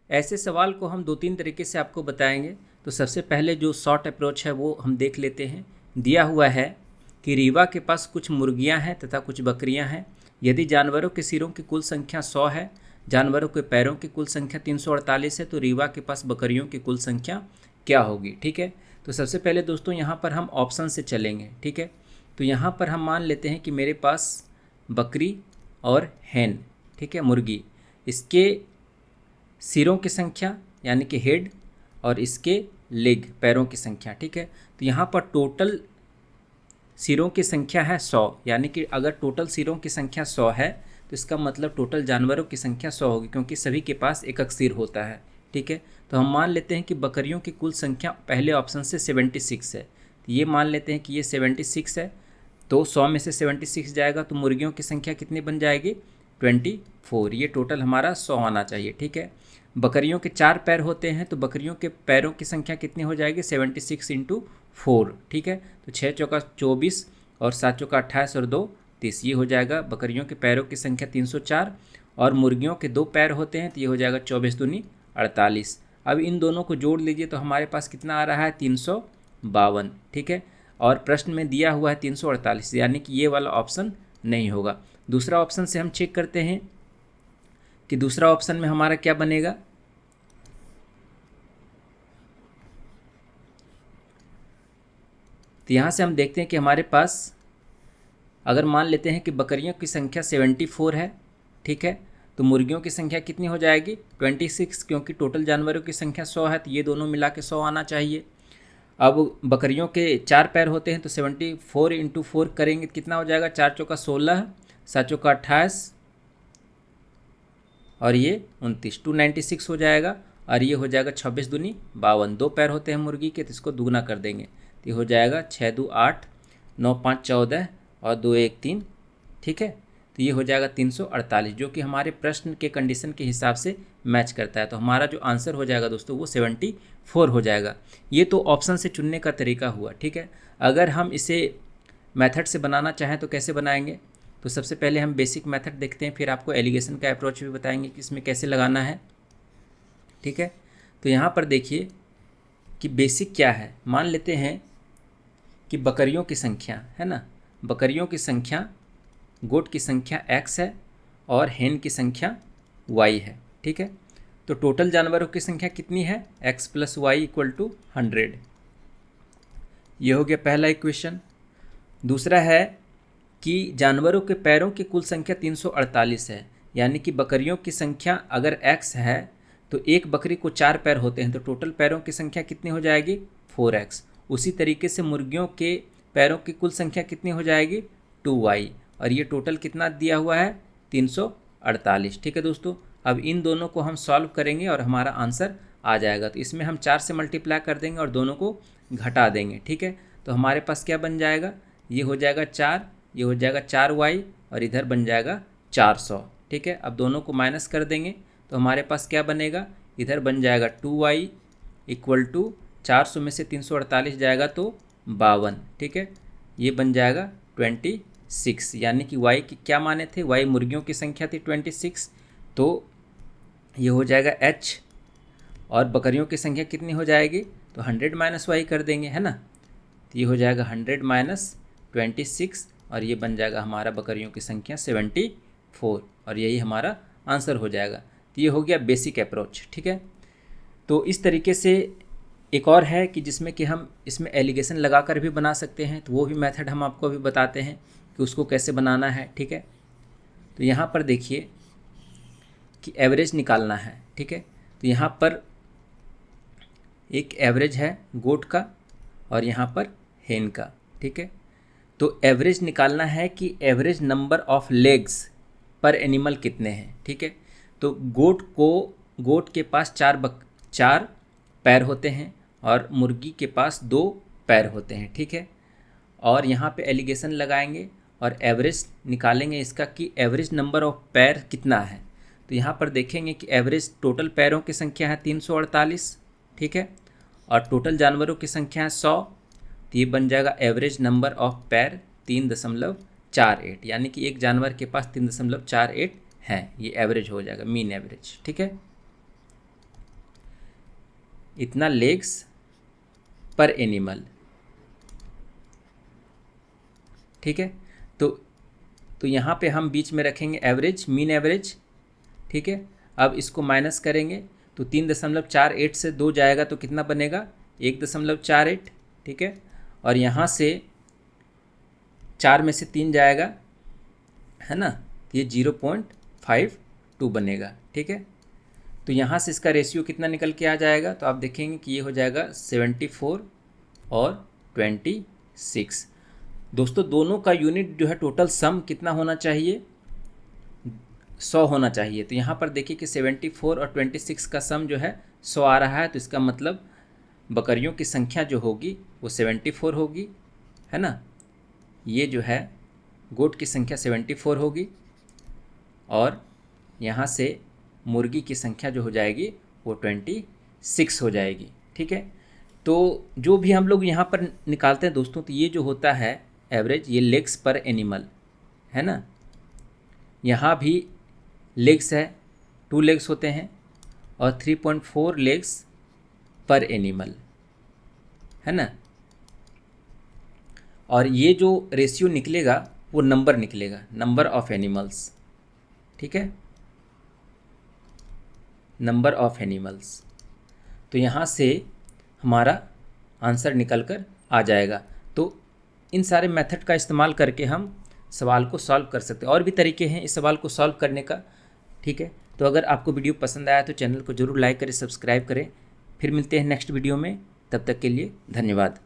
ऐसे सवाल को हम 2-3 तरीके से आपको बताएंगे। तो सबसे पहले जो शॉर्ट अप्रोच है वो हम देख लेते हैं। दिया हुआ है कि रीवा के पास कुछ मुर्गियां हैं तथा कुछ बकरियां हैं। यदि जानवरों के सिरों की कुल संख्या 100 है, जानवरों के पैरों की कुल संख्या 348 है, तो रीवा के पास बकरियों की कुल संख्या क्या होगी। ठीक है, तो सबसे पहले दोस्तों यहाँ पर हम ऑप्शन से चलेंगे। ठीक है, तो यहाँ पर हम मान लेते हैं कि मेरे पास बकरी और हैन, ठीक है, मुर्गी, इसके सिरों की संख्या यानी कि हेड और इसके लेग पैरों की संख्या। ठीक है, तो यहाँ पर टोटल सिरों की संख्या है 100, यानी कि अगर टोटल सिरों की संख्या 100 है तो इसका मतलब टोटल जानवरों की संख्या 100 होगी, क्योंकि सभी के पास एक एक सिर होता है। ठीक है, तो हम मान लेते हैं कि बकरियों की कुल संख्या पहले ऑप्शन से 76 है, तो ये मान लेते हैं कि ये 76 है, तो 100 में से 76 जाएगा तो मुर्गियों की संख्या कितनी बन जाएगी 24। ये टोटल हमारा 100 आना चाहिए। ठीक है, बकरियों के 4 पैर होते हैं तो बकरियों के पैरों की संख्या कितनी हो जाएगी 76 × 4। ठीक है, तो 6 चौका 24 और 7 चौका 28 और 2 30, ये हो जाएगा बकरियों के पैरों की संख्या 304। और मुर्गियों के 2 पैर होते हैं तो ये हो जाएगा 24 दूनी 48। अब इन दोनों को जोड़ लीजिए तो हमारे पास कितना आ रहा है 352। ठीक है, और प्रश्न में दिया हुआ है 348, यानी कि ये वाला ऑप्शन नहीं होगा। दूसरा ऑप्शन से हम चेक करते हैं कि दूसरा ऑप्शन में हमारा क्या बनेगा। तो यहाँ से हम देखते हैं कि हमारे पास अगर मान लेते हैं कि बकरियों की संख्या 74 है, ठीक है, तो मुर्गियों की संख्या कितनी हो जाएगी 26, क्योंकि टोटल जानवरों की संख्या 100 है तो ये दोनों मिला के 100 आना चाहिए। अब बकरियों के 4 पैर होते हैं तो 74 × 4 करेंगे तो कितना हो जाएगा 4 चौका 16, 7 चौका 28 और ये 29, 296 हो जाएगा। और ये हो जाएगा 26 दूनी 52। 2 पैर होते हैं मुर्गी के तो इसको दुगना कर देंगे तो ये हो जाएगा 6 2 8, 9 5 14 और 2 1 3। ठीक है, तो ये हो जाएगा 348, जो कि हमारे प्रश्न के कंडीशन के हिसाब से मैच करता है। तो हमारा जो आंसर हो जाएगा दोस्तों वो 74 हो जाएगा। ये तो ऑप्शन से चुनने का तरीका हुआ। ठीक है, अगर हम इसे मेथड से बनाना चाहें तो कैसे बनाएंगे, तो सबसे पहले हम बेसिक मेथड देखते हैं, फिर आपको एलिगेशन का अप्रोच भी बताएंगे कि इसमें कैसे लगाना है। ठीक है, तो यहाँ पर देखिए कि बेसिक क्या है। मान लेते हैं कि बकरियों की संख्या है ना, बकरियों की संख्या, गोट की संख्या x है और हेन की संख्या y है। ठीक है, तो टोटल जानवरों की संख्या कितनी है x + y = 100। ये हो गया पहला इक्वेशन। दूसरा है कि जानवरों के पैरों की कुल संख्या 348 है, यानी कि बकरियों की संख्या अगर x है तो एक बकरी को 4 पैर होते हैं तो टोटल पैरों की संख्या कितनी हो जाएगी 4x। उसी तरीके से मुर्गियों के पैरों की कुल संख्या कितनी हो जाएगी 2y, और ये टोटल कितना दिया हुआ है 348। ठीक है दोस्तों, अब इन दोनों को हम सॉल्व करेंगे और हमारा आंसर आ जाएगा। तो इसमें हम 4 से मल्टीप्लाई कर देंगे और दोनों को घटा देंगे। ठीक है, तो हमारे पास क्या बन जाएगा, ये हो जाएगा 4, ये हो जाएगा 4y और इधर बन जाएगा 400। ठीक है, अब दोनों को माइनस कर देंगे तो हमारे पास क्या बनेगा, इधर बन जाएगा 2y = 400 में से 348 जाएगा तो 52। ठीक है, ये बन जाएगा 26, यानी कि y की क्या माने थे, y मुर्गियों की संख्या थी 26, तो ये हो जाएगा h, और बकरियों की संख्या कितनी हो जाएगी तो 100 - y कर देंगे, है ना, तो ये हो जाएगा 100 - 26 और ये बन जाएगा हमारा बकरियों की संख्या 74, और यही हमारा आंसर हो जाएगा। तो ये हो गया बेसिक अप्रोच। ठीक है, तो इस तरीके से एक और है कि जिसमें कि हम इसमें एलिगेशन लगाकर भी बना सकते हैं, तो वो भी मेथड हम आपको अभी बताते हैं कि उसको कैसे बनाना है। ठीक है, तो यहाँ पर देखिए कि एवरेज निकालना है। ठीक है, तो यहाँ पर एक एवरेज है गोट का और यहाँ पर हेन का। ठीक है, तो एवरेज निकालना है कि एवरेज नंबर ऑफ लेग्स पर एनिमल कितने हैं। ठीक है, तो गोट के पास 4 पैर होते हैं और मुर्गी के पास 2 पैर होते हैं। ठीक है, और यहाँ पे एलिगेशन लगाएंगे और एवरेज निकालेंगे इसका कि एवरेज नंबर ऑफ पैर कितना है। तो यहाँ पर देखेंगे कि एवरेज टोटल पैरों की संख्या है 348। ठीक है, और टोटल जानवरों की संख्या है 100, तो ये बन जाएगा एवरेज नंबर ऑफ पैर 3.48, यानी कि एक जानवर के पास 3.48 हैं, ये एवरेज हो जाएगा, मीन एवरेज। ठीक है, इतना लेग्स पर एनिमल। ठीक है, तो यहाँ पे हम बीच में रखेंगे एवरेज, मीन एवरेज। ठीक है, अब इसको माइनस करेंगे तो 3.48 से 2 जाएगा तो कितना बनेगा 1.48। ठीक है, और यहाँ से 4 में से 3 जाएगा, है ना, तो ये 0.52 बनेगा। ठीक है, तो यहाँ से इसका रेशियो कितना निकल के आ जाएगा, तो आप देखेंगे कि ये हो जाएगा 74 और 26। दोस्तों दोनों का यूनिट जो है टोटल सम कितना होना चाहिए, 100 होना चाहिए। तो यहाँ पर देखिए कि 74 और 26 का सम जो है 100 आ रहा है, तो इसका मतलब बकरियों की संख्या जो होगी वो 74 होगी, है ना। ये जो है गोट की संख्या 74 होगी और यहाँ से मुर्गी की संख्या जो हो जाएगी वो 26 हो जाएगी। ठीक है, तो जो भी हम लोग यहाँ पर निकालते हैं दोस्तों, तो ये जो होता है एवरेज, ये लेग्स पर एनिमल, है ना। यहाँ भी लेग्स है, 2 लेग्स होते हैं और 3.4 लेग्स पर एनिमल, है ना। और ये जो रेशियो निकलेगा वो नंबर निकलेगा, नंबर ऑफ एनिमल्स। ठीक है, नंबर ऑफ एनिमल्स। तो यहाँ से हमारा आंसर निकल कर आ जाएगा। तो इन सारे मेथड का इस्तेमाल करके हम सवाल को सॉल्व कर सकते हैं। और भी तरीके हैं इस सवाल को सॉल्व करने का। ठीक है, तो अगर आपको वीडियो पसंद आया तो चैनल को ज़रूर लाइक करें, सब्सक्राइब करें। फिर मिलते हैं नेक्स्ट वीडियो में, तब तक के लिए धन्यवाद।